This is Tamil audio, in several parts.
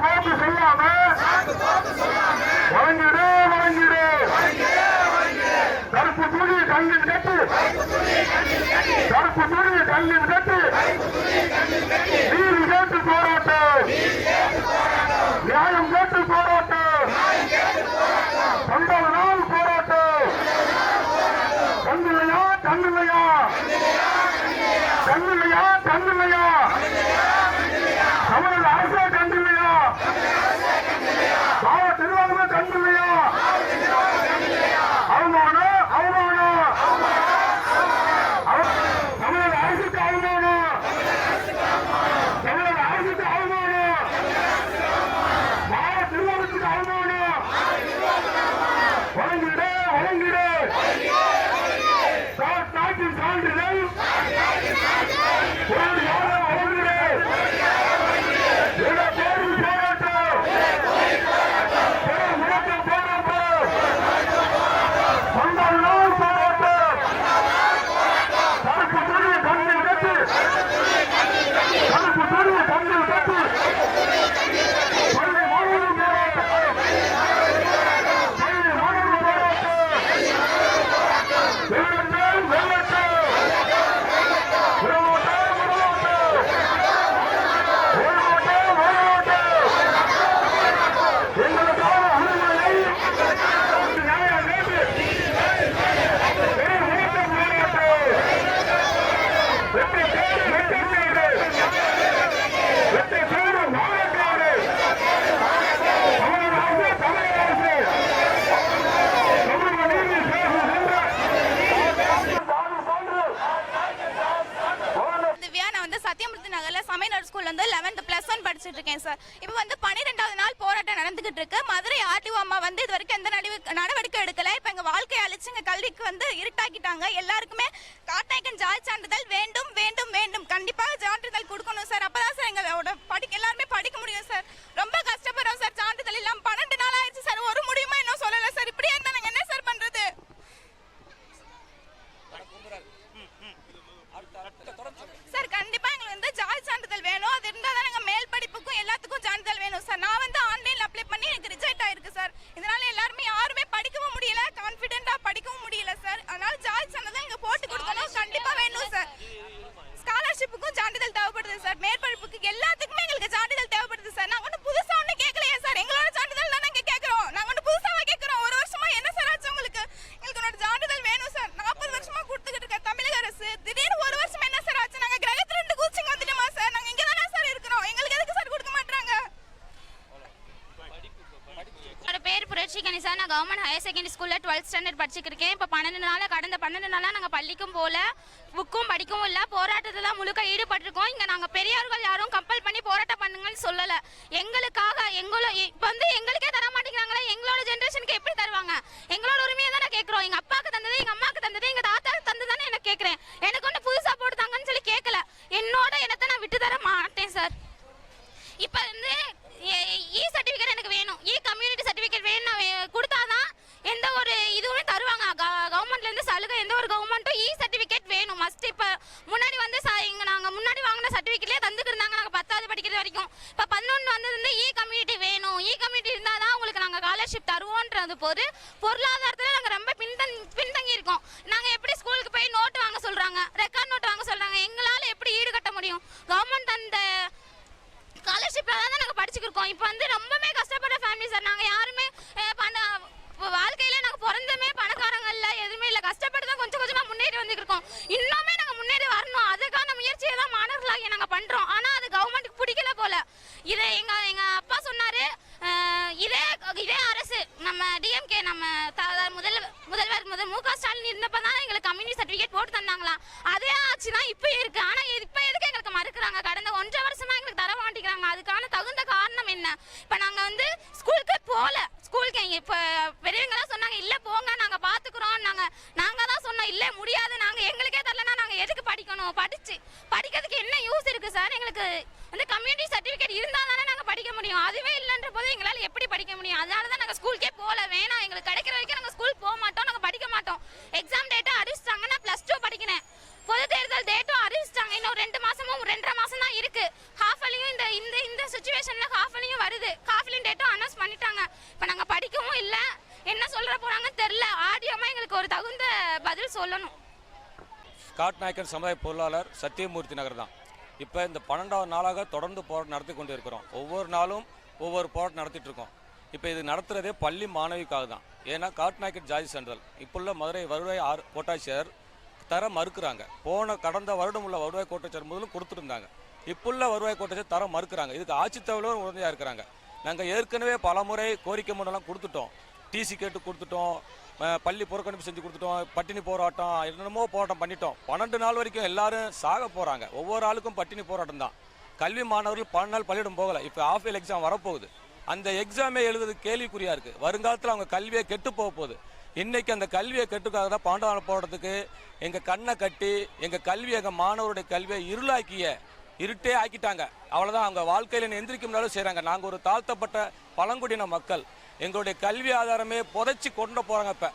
போக்கு சொல்லாம வழங்கிடு வழங்கிடு கருப்பு துணி கண்ணில் கட்டு கருப்பு துணி கண்ணில் கட்டு நீதி கேட்டு போராட்டம் நியாயம் கேட்டு போராட்டம் சம்பள நாள் போராட்டம் கண்ணில்லையா கண்ணில்லையா கண்ணில்லையா கண்ணில்லையா தமிழக அரசே கண்டில்லையா மாவட்ட நிர்வாகமே கண்டில்லையா அவமானம் அவமானம் தமிழக அரசுக்கு அவமானம் தமிழக அரசுக்கு அவமானம் மாவட்ட நிர்வாகத்துக்கு அவமானம் வழங்கிடு வழங்கிடு நாட்டின் சான்றிதழ் ஸ்கூல்ல வந்து 11th +1 படிச்சிட்டு இருக்கேன் சார். இப்போ வந்து 12வது நாள் போராட்டம் நடந்துகிட்டு இருக்கு. மதுரை ஆர்டிஓ அம்மா வந்து இது வரைக்கும் எந்த நடவடிக்கை எடுக்கல. இப்போ எங்க வாழ்க்கையை அழிச்சு எங்க கல்விக்கு வந்து இருட்டாக்கிட்டாங்க. எல்லாருக்குமே காட்டாய்க்கன் ஜாதி சான்றிதழ் வேண்டும் வேண்டும் வேண்டும், கண்டிப்பாக சான்றிதழ் கொடுக்கணும் சார். அப்பதான் சார் எங்களோட எல்லாருமே படிக்க முடியும் சார். ரொம்ப கஷ்டப்படுறோம் சார். சான்றிதழ் இல்லாம 12 நாள் ஆயிடுச்சு சார். ஒரு முடியுமா இன்னும் சொல்லல சார். இப்படியே இருந்தா நாங்க என்ன சார் பண்றது? சார் கண்டிப்பா எங்களுக்கு வந்து ஜாதி சான்றிதழ் வேணும். அது இருந்தா தான் நாங்க மேல் படிப்புக்கும் எல்லாத்துக்கும் சான்றிதழ் வேணும் சார். நான் வந்து ஆன்லைன்ல அப்ளை பண்ணி எனக்கு ரிஜெக்ட் ஆயிருக்கு சார். இதனால யாருமே படிக்கவும் முடியல, கான்ஃபிடென்ட்டா படிக்கவும் முடியல சார். அதனால ஜாதி சான்றிதழ் இங்க போட்டு கொடுக்கணும், கண்டிப்பா வேணும் சார். ஸ்காலர்ஷிப்புக்கும் சான்றிதழ் தேவைப்படுது சார். மேற்படிப்புக்கு எல்லாத்துக்குமே எங்களுக்கு சான்றிதழ் தேவைப்படுது சார். நாங்க ஒன்றும் புதுசா ஒன்றும் கேட்கலையே சார். எங்களோட சான்றிதழ் தான் நாங்க கேட்கிறோம். நாங்க ஒன்றும் புதுசாவா கேட்கிறோம். ஒரு வருஷமா என்ன சார் ஆச்சு உங்களுக்கு? எங்களுக்கு சான்றிதழ் வேணும் சார். 40 வருஷமா கொடுத்துக்கிட்டு இருக்க தமிழக அரசு திடீர்னு ஒரு வருஷமா என்ன சார் ஆச்சு? நாங்க கிரகத்துல இருந்து கூச்சிங்க வந்துட்டோமா சார்? நாங்க இங்க தானே சார் இருக்கிறோம். எங்களுக்கு எதுக்கு சார் கொடுக்க மாட்டாங்க? என்னோட பேர் புரட்சி கணேசா. நான் கவர்மெண்ட் ஹையர் செகண்டரி ஸ்கூல்ல 12th ஸ்டாண்டர்ட் படிச்சுட்டு இருக்கேன். இப்போ கடந்த 12 நாளா நாங்கள் பள்ளிக்கும் போல, புக்கும் படிக்கவும் இல்லை. போராட்டத்தில் தான் முழுக்க ஈடுபட்டிருக்கோம். இங்கே நாங்கள் பெரியவர்கள் யாரும் கம்பல் பண்ணி போராட்டம் பண்ணுங்கன்னு சொல்லலை. எங்களுக்காக இப்போ வந்து எங்களுக்கே தர மாட்டேங்கிறாங்களே, எங்களோட ஜென்ரேஷனுக்கு எப்படி தருவாங்க? எங்களோட உரிமையை தானே கேட்குறோம். எங்கள் அப்பாவுக்கு தந்தது, எங்கள் அம்மாவுக்கு தந்தது, எங்கள் தாத்தாவுக்கு தந்தது தானே எனக்கு கேட்குறேன். எனக்கு ஒன்று புதுசாக போட்டு தாங்கன்னு சொல்லி கேட்கல. என்னோட இடத்தை நான் விட்டு தர மாட்டேன் சார். இப்போ வந்து சர்டிஃபிகேட் எனக்கு வேணும். கம்யூனிட்டி சர்டிஃபிகேட் வேணும். கொடுத்தாதான் எந்த ஒரு இதுவுமே தருவாங்க. கவர்மெண்ட்ல இருந்து சலுகை எந்த ஒரு கவர்மெண்ட்டும் சர்டிஃபிகேட் வேணும் மஸ்ட். இப்போ முன்னாடி வந்து நாங்கள் முன்னாடி வாங்கின சர்டிஃபிகேட்லேயே தந்துக்கிருந்தாங்க. நாங்கள் 10வது படிக்கிறது வரைக்கும். இப்போ 11 வந்தது கம்யூனிட்டி வேணும். கம்யூனிட்டி இருந்தால் தான் உங்களுக்கு நாங்கள் ஸ்காலர்ஷிப் தருவோன்றது போது பொருளாதாரத்தில் நாங்கள் ரொம்ப பின்தங்கி இருக்கோம். நாங்கள் எப்படி ஸ்கூலுக்கு போய் நோட்டு வாங்க சொல்கிறாங்க, ரெக்கார்ட் நோட்டு வாங்க சொல்கிறாங்க. எங்களால் எப்படி ஈடுகட்ட முடியும்? கவர்மெண்ட் அந்த ஸ்காலர்ஷிப்ல தான் நாங்கள் படிச்சுக்கிருக்கோம். இப்போ வந்து ரொம்பவே கஷ்டப்படுற ஃபேமிலி சார். நாங்கள் யாருமே வாழ்க்கையில நாங்கள் பிறந்தமே பணக்காரங்க இல்லை, எதுவுமே இல்லை. கஷ்டப்பட்டு தான் கொஞ்சம் கொஞ்சமாக முன்னேறி வந்துருக்கோம். இன்னுமே நாங்கள் முன்னேறி வரணும். அதுக்கான முயற்சியை தான் மாணவர்களாகி நாங்கள் பண்ணுறோம். ஆனால் அது கவர்மெண்ட்டுக்கு பிடிக்கல போல. இதை எங்கள் அப்பா சொன்னார், இதே அரசு நம்ம டிஎம்கே நம்ம முதல்வர் மு க ஸ்டாலின் இருந்தப்போ தான் எங்களுக்கு கம்யூனிட்டி சர்டிஃபிகேட் போட்டு தந்தாங்களாம். அதே ஆட்சி தான் இப்போ இருக்கு. ஆனால் இப்போ எதுக்கு எங்களுக்கு மறுக்கிறாங்க? கடந்த 1.5 வருஷமா எங்களுக்கு தர மாட்டேங்கிறாங்க. அதுக்கான தகுந்த காரணம் என்ன? இப்போ நாங்கள் வந்து ஸ்கூலுக்கு போகல. ஸ்கூலுக்கு இப்போ பெரியவங்கலாம் சொன்னாங்க, இல்லை போங்க நாங்கள் பார்த்துக்குறோம். நாங்கள் தான் சொன்னோம், இல்லை முடியாது, நாங்கள் எங்களுக்கே தரலன்னா நாங்கள் எதுக்கு படிக்கணும்? படிக்கிறதுக்கு என்ன யூஸ் இருக்குது சார்? எங்களுக்கு வந்து கம்யூனிட்டி சர்டிஃபிகேட் இருந்தால் தானே நாங்கள் படிக்க முடியும். அதுவே இல்லைன்ற போது எங்களால் எப்படி படிக்க முடியும்? அதனால தான் நாங்கள் ஸ்கூலுக்கே போகல. வேணாம், எங்களுக்கு கிடைக்கிற வரைக்கும் நாங்கள் ஸ்கூல் போக மாட்டோம், நாங்கள் படிக்க மாட்டோம். எக்ஸாம் டேட்டை அறிவிச்சிட்டாங்க. நான் +2 படிக்கிறேன். பொது தேர்தல் டேட்டும் அறிவிச்சிட்டாங்க. இன்னும் 2 மாசமும் 2.5 மாசம் தான் இருக்கு. ஹாஃப் ஹாஃபலியும் இந்த இந்த இந்த சுச்சுவேஷன்ல ஹாஃபலியும் வருது. ஹாஃபலியும் டேட்டும் அனௌன்ஸ் பண்ணிட்டாங்க. இப்போ நாங்கள் படிக்கவும் இல்லை, என்ன சொல்ற போறாங்கன்னு தெரியல. ஆடியமா எங்களுக்கு ஒரு தகுந்த பதில் சொல்லணும். காட்நாயக்கன் சமுதாய பொருளாளர் சத்தியமூர்த்தி நகர் தான். இப்போ இந்த 12வது நாளாக தொடர்ந்து போராட்டம் நடத்தி கொண்டு இருக்கிறோம். ஒவ்வொரு நாளும் ஒவ்வொரு போராட்டம் நடத்திட்டு இருக்கோம். இப்போ இது நடத்துறதே பள்ளி மாணவிக்காக தான். ஏன்னா காட்நாயக்கன் ஜாதி சென்ட்ரல் இப்போ உள்ள மதுரை வருவாய் கோட்டாட்சியர் தர மறுக்கிறாங்க. கடந்த வருடம் உள்ள வருவாய் கோட்டாட்சியர் முதலும் கொடுத்துருந்தாங்க. இப்போ உள்ள வருவாய் கோட்டாட்சியர் தர மறுக்கிறாங்க. இதுக்கு ஆட்சித்தலைவரும் உறுதியாக இருக்கிறாங்க. நாங்கள் ஏற்கனவே பல முறை கோரிக்கை மனுலாம் கொடுத்துட்டோம். டிசி கேட்டு கொடுத்துட்டோம், பள்ளி புறக்கணிப்பு செஞ்சு கொடுத்துட்டோம், பட்டினி போராட்டம் என்னென்னமோ போராட்டம் பண்ணிட்டோம். 12 நாள் வரைக்கும் எல்லாரும் சாக போகிறாங்க. ஒவ்வொரு ஆளுக்கும் பட்டினி போராட்டம் தான். கல்வி மாணவர்கள் 12 நாள் பள்ளியிடம் போகலை. இப்போ ஆஃப் இயர் எக்ஸாம் வரப்போகுது. அந்த எக்ஸாமே எழுதுறது கேள்விக்குறியாக இருக்குது. வருங்காலத்தில் அவங்க கல்வியை கெட்டு போக போகுது. இன்றைக்கி அந்த கல்வியை கெட்டுக்காக தான் 12 நாள் போராட்டத்துக்கு எங்கள் கண்ணை கட்டி எங்கள் கல்வி எங்கள் மாணவருடைய கல்வியை இருட்டே ஆக்கிட்டாங்க. அவ்வளோதான். அவங்க வாழ்க்கையில் எந்திரிக்கும்னாலும் செய்கிறாங்க. நாங்கள் ஒரு தாழ்த்தப்பட்ட பழங்குடியின மக்கள். எங்களுடைய கல்வி ஆதாரமே புதைச்சி கொண்டு போகிறாங்க. இப்போ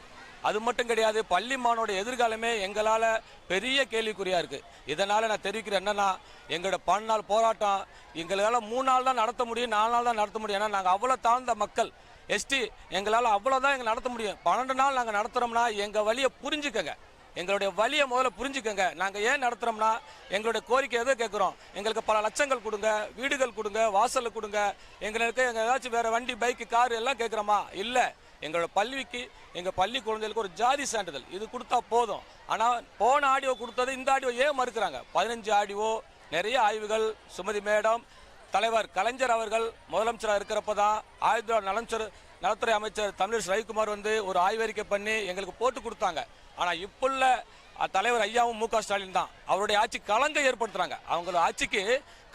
அது மட்டும் கிடையாது, பள்ளி மாணவருடைய எதிர்காலமே எங்களால் பெரிய கேள்விக்குறியாக இருக்குது. இதனால் நான் தெரிவிக்கிறேன் என்னென்னா, எங்களோட 12 நாள் போராட்டம் எங்களால் 3 நாள் தான் நடத்த முடியும், 4 நாள் தான் நடத்த முடியும். ஏன்னா நாங்கள் அவ்வளோ தாழ்ந்த மக்கள், எஸ்டி. எங்களால் அவ்வளோதான் எங்கள் நடத்த முடியும். 12 நாள் நாங்கள் நடத்துகிறோம்னா எங்கள் வழியை புரிஞ்சுக்கங்க. எங்களுடைய வழியை முதல்ல புரிஞ்சுக்கங்க. நாங்கள் ஏன் நடத்துகிறோம்னா எங்களுடைய கோரிக்கை எதை கேட்குறோம், எங்களுக்கு பல லட்சங்கள் கொடுங்க, வீடுகள் கொடுங்க, வாசல் கொடுங்க. எங்களுக்கு ஏதாச்சும் வேறு வண்டி, பைக்கு, காரு எல்லாம் கேட்குறோமா? இல்லை. எங்களோட பள்ளிக்கு எங்கள் பள்ளி குழந்தைகளுக்கு ஒரு ஜாதி சான்றிதழ் இது கொடுத்தா போதும். ஆனால் போன ஆடியோ கொடுத்தது இந்த ஆடியோ ஏன் மறுக்கிறாங்க? 15 ஆடியோ, நிறைய ஆய்வுகள். சுமதி மேடம், தலைவர் கலைஞர் அவர்கள் முதலமைச்சராக இருக்கிறப்ப தான் நலத்துறை அமைச்சர் தமிழர் ரவிக்குமார் வந்து ஒரு ஆய்வறிக்கை பண்ணி எங்களுக்கு போட்டு கொடுத்தாங்க. ஆனால் இப்போள்ள தலைவர் ஐயாவும் மு க ஸ்டாலின் தான் அவருடைய ஆட்சி களங்கம் ஏற்படுத்துறாங்க. அவங்களோட ஆட்சிக்கு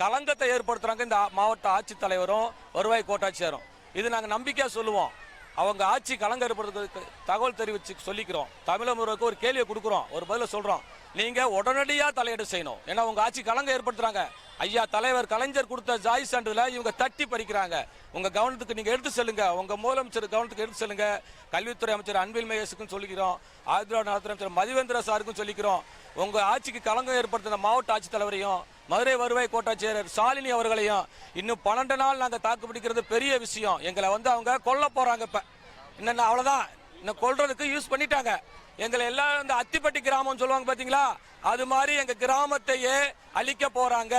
களங்கத்தை ஏற்படுத்துறாங்க இந்த மாவட்ட ஆட்சித்தலைவரும் வருவாய் கோட்டாட்சியரும். இது நாங்கள் நம்பிக்கையாக சொல்லுவோம். அவங்க ஆட்சி களங்கம் ஏற்படுத்துறதுக்கு தகவல் தெரிவித்து சொல்லிக்கிறோம். தமிழக ஒரு கேள்வியை கொடுக்குறோம், ஒரு பதில சொல்கிறோம். நீங்கள் உடனடியாக தலையீடு செய்யணும். ஏன்னா உங்கள் ஆட்சி களங்கம் ஏற்படுத்துறாங்க. ஐயா தலைவர் கலைஞர் கொடுத்த ஜாதி சான்றிதழை இவங்க தட்டி பறிக்கிறாங்க. உங்கள் கவனத்துக்கு நீங்கள் எடுத்து செல்லுங்க, உங்கள் முதலமைச்சர் கவனத்துக்கு எடுத்து செல்லுங்க. கல்வித்துறை அமைச்சர் அன்பில் மகேஷுக்கும் சொல்லிக்கிறோம், ஆதிதிராவிட நலத்துறை அமைச்சர் மதிவேந்திர சாருக்கும் சொல்லிக்கிறோம். உங்கள் ஆட்சிக்கு களங்கம் ஏற்படுத்தின மாவட்ட ஆட்சித்தலைவரையும் மதுரை வருவாய் கோட்டாட்சியர் சாலினி அவர்களையும் இன்னும் 12 நாள் நாங்கள் தாக்கு பிடிக்கிறது பெரிய விஷயம். எங்களை வந்து அவங்க கொல்ல போகிறாங்க. இப்போ என்னென்ன அவ்வளோதான், இன்னும் கொல்றதுக்கு யூஸ் பண்ணிட்டாங்க. எங்களை எல்லாம் இந்த அத்திப்பட்டி கிராமம் சொல்லுவாங்க பார்த்தீங்களா, அது மாதிரி எங்கள் கிராமத்தையே அழிக்க போகிறாங்க.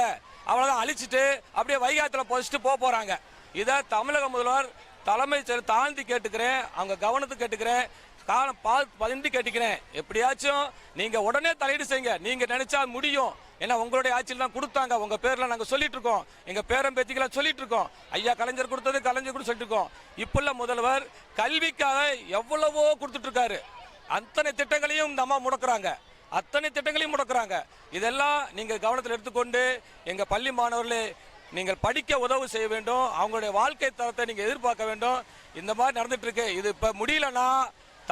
அவ்வளோதான். அழிச்சிட்டு அப்படியே வைகாத்தில் பொதிச்சுட்டு போகிறாங்க. இதை தமிழக முதல்வர் தலைமைச் செயலர் தாழ்த்தி கேட்டுக்கிறேன், அவங்க கவனத்துக்கு கேட்டுக்கிறேன், காலம் பதிந்து கேட்டுக்கிறேன். எப்படியாச்சும் நீங்கள் உடனே தலையீடு செய்யுங்க. நீங்கள் நினைச்சா முடியும். ஏன்னா உங்களுடைய ஆட்சியில் தான் கொடுத்தாங்க. உங்கள் பேரில் நாங்கள் சொல்லிட்டு இருக்கோம், எங்கள் பேரம் பேத்திக்கெல்லாம் சொல்லிட்டு இருக்கோம். ஐயா கலைஞர் கொடுத்தது கலைஞர் கூட சொல்லிட்டு இருக்கோம். இப்போள்ள முதல்வர் கல்விக்காக எவ்வளவோ கொடுத்துட்டு இருக்காரு. அத்தனை திட்டங்களையும் இந்த அம்மா முடக்குறாங்க, அத்தனை திட்டங்களையும் முடக்குறாங்க. இதெல்லாம் நீங்கள் கவனத்தில் எடுத்துக்கொண்டு எங்கள் பள்ளி மாணவர்களே நீங்கள் படிக்க உதவு செய்ய வேண்டும். அவங்களுடைய வாழ்க்கை தரத்தை நீங்கள் எதிர்பார்க்க வேண்டும். இந்த மாதிரி நடந்துட்டு இருக்கு. இது இப்போ முடியலன்னா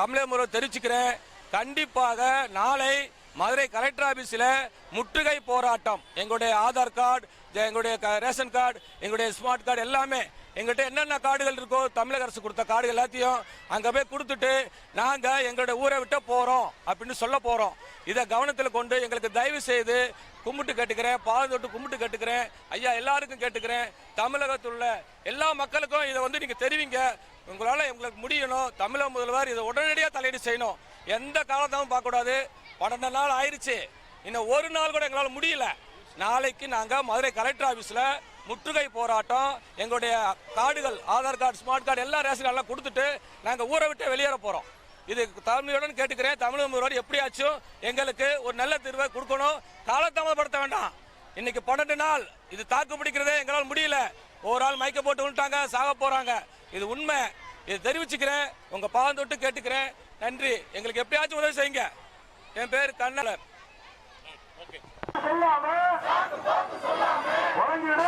தமிழக முதல்வர் தெரிவிச்சுக்கிறேன், கண்டிப்பாக நாளை மதுரை கலெக்டர் ஆபீஸில் முற்றுகை போராட்டம். எங்களுடைய ஆதார் கார்டு, எங்களுடைய ரேஷன் கார்டு, எங்களுடைய ஸ்மார்ட் கார்டு எல்லாமே எங்கள்கிட்ட என்னென்ன கார்டுகள் இருக்கோ தமிழக அரசு கொடுத்த கார்டுகள் எல்லாத்தையும் அங்கே போய் கொடுத்துட்டு நாங்கள் எங்களுடைய ஊரை விட்டு போகிறோம் அப்படின்னு சொல்ல போகிறோம். இதை கவனத்தில் கொண்டு எங்களுக்கு தயவு செய்து கும்பிட்டு கேட்டுக்கிறேன், பாதம் தொட்டு கும்பிட்டு கேட்டுக்கிறேன். ஐயா எல்லாருக்கும் கேட்டுக்கிறேன், தமிழகத்தில் உள்ள எல்லா மக்களுக்கும் இதை வந்து நீங்கள் தெரிவிங்க. உங்களால் எங்களுக்கு முடியணும். தமிழக முதல்வர் இதை உடனடியாக தலையீடு செய்யணும். எந்த காலத்தாலும் பார்க்கக்கூடாது. 12 நாள் ஆயிடுச்சு, இன்னும் ஒரு நாள் கூட எங்களால் முடியல. நாளைக்கு நாங்கள் மதுரை கலெக்டர் ஆஃபீஸில் முற்றுகை போராட்டம். எங்களுடைய கார்டுகள், ஆதார் கார்டு, ஸ்மார்ட் கார்டு, எல்லா ரேஷன் கார்டெல்லாம் கொடுத்துட்டு நாங்கள் ஊரை விட்டு வெளியேற போகிறோம். இது தலைமையுடன் கேட்டுக்கிறேன், தமிழக முதல்வர் எப்படியாச்சும் எங்களுக்கு ஒரு நல்ல தீர்வை கொடுக்கணும். காலதாமதப்படுத்த வேண்டாம். இன்னைக்கு 12 நாள் இது தாக்கு பிடிக்கிறதே எங்களால் முடியல. ஒரு ஆள் மயக்க போட்டு விட்டாங்க, சாக போகிறாங்க. இது உண்மை. இது தெரிவிச்சுக்கிறேன், உங்கள் பாதம் தொட்டு கேட்டுக்கிறேன். நன்றி. எங்களுக்கு எப்படியாச்சும் உதவி செய்யுங்க. என் பேர் கண்ணலர். சொல்லாம வழங்கிடு